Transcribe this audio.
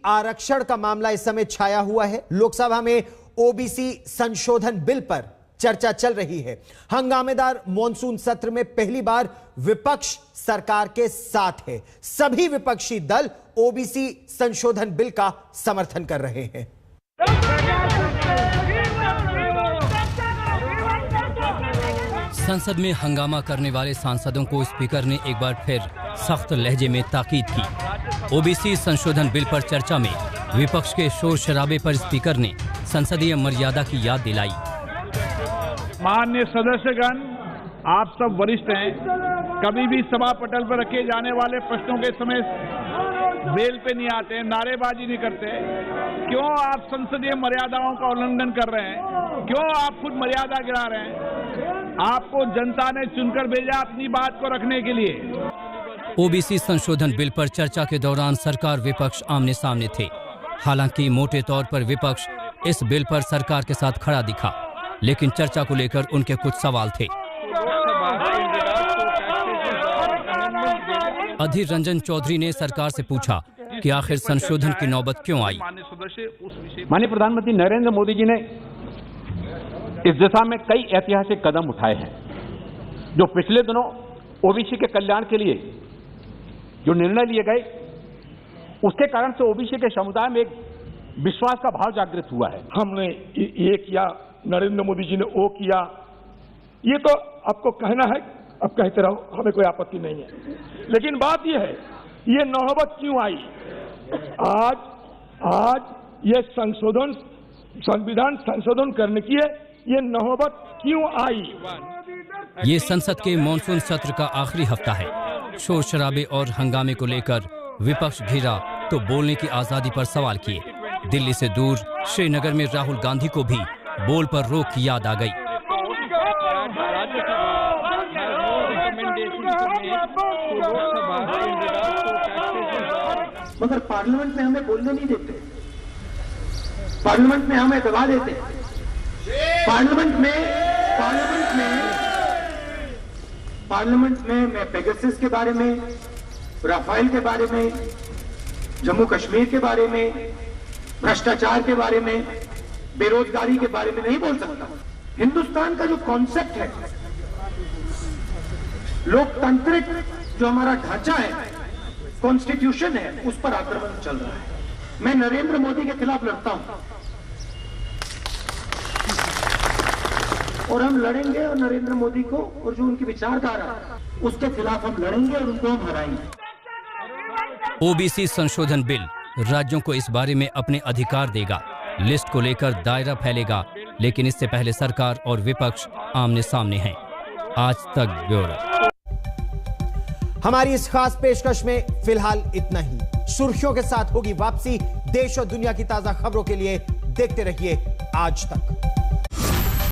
आरक्षण का मामला इस समय छाया हुआ है। लोकसभा में ओबीसी संशोधन बिल पर चर्चा चल रही है। हंगामेदार मॉनसून सत्र में पहली बार विपक्ष सरकार के साथ है। सभी विपक्षी दल ओबीसी संशोधन बिल का समर्थन कर रहे हैं। संसद में हंगामा करने वाले सांसदों को स्पीकर ने एक बार फिर सख्त लहजे में ताकीद की। ओबीसी संशोधन बिल पर चर्चा में विपक्ष के शोर शराबे पर स्पीकर ने संसदीय मर्यादा की याद दिलाई। माननीय सदस्यगण, आप सब वरिष्ठ हैं। कभी भी सभा पटल पर रखे जाने वाले प्रश्नों के समय बेल पे नहीं आते, नारेबाजी नहीं करते। क्यों आप संसदीय मर्यादाओं का उल्लंघन कर रहे हैं? क्यों आप खुद मर्यादा गिरा रहे हैं? आपको जनता ने चुनकर भेजा अपनी बात को रखने के लिए। ओबीसी संशोधन बिल पर चर्चा के दौरान सरकार विपक्ष आमने सामने थे। हालांकि मोटे तौर पर विपक्ष इस बिल पर सरकार के साथ खड़ा दिखा, लेकिन चर्चा को लेकर उनके कुछ सवाल थे। अधीर रंजन चौधरी ने सरकार से पूछा कि आखिर संशोधन की नौबत क्यों आई। माननीय प्रधानमंत्री नरेंद्र मोदी जी ने इस दिशा में कई ऐतिहासिक कदम उठाए हैं। जो पिछले दिनों ओबीसी के कल्याण के लिए जो निर्णय लिए गए, उसके कारण से ओबीसी के समुदाय में एक विश्वास का भाव जागृत हुआ है। हमने ये किया, नरेंद्र मोदी जी ने वो किया, ये तो आपको कहना है, अब कहते रहो, हमें कोई आपत्ति नहीं है। लेकिन बात ये है, ये नौबत क्यों आई? आज ये संविधान संशोधन करने की है, ये नौबत क्यों आई? ये संसद के मॉनसून सत्र का आखिरी हफ्ता है। शोर शराबे और हंगामे को लेकर विपक्ष घिरा तो बोलने की आजादी पर सवाल किए। दिल्ली से दूर श्रीनगर में राहुल गांधी को भी बोल पर रोक की याद आ गई। मगर पार्लियामेंट में हमें बोलने नहीं देते, पार्लियामेंट में हमें दबा देते। पार्लियामेंट में मैं पेगासस के बारे में, राफेल के बारे में, जम्मू कश्मीर के बारे में, भ्रष्टाचार के बारे में, बेरोजगारी के बारे में नहीं बोल सकता। हिंदुस्तान का जो कॉन्सेप्ट है, लोकतांत्रिक जो हमारा ढांचा है, कॉन्स्टिट्यूशन है, उस पर आक्रमण चल रहा है। मैं नरेंद्र मोदी के खिलाफ लड़ता हूं और हम लड़ेंगे, और नरेंद्र मोदी को और जो उनकी विचारधारा, उसके खिलाफ हम लड़ेंगे और उनको हम हराएंगे। ओबीसी संशोधन बिल राज्यों को इस बारे में अपने अधिकार देगा। लिस्ट को लेकर दायरा फैलेगा, लेकिन इससे पहले सरकार और विपक्ष आमने सामने हैं। आज तक ब्यूरो। हमारी इस खास पेशकश में फिलहाल इतना ही। सुर्खियों के साथ होगी वापसी। देश और दुनिया की ताजा खबरों के लिए देखते रहिए आज तक।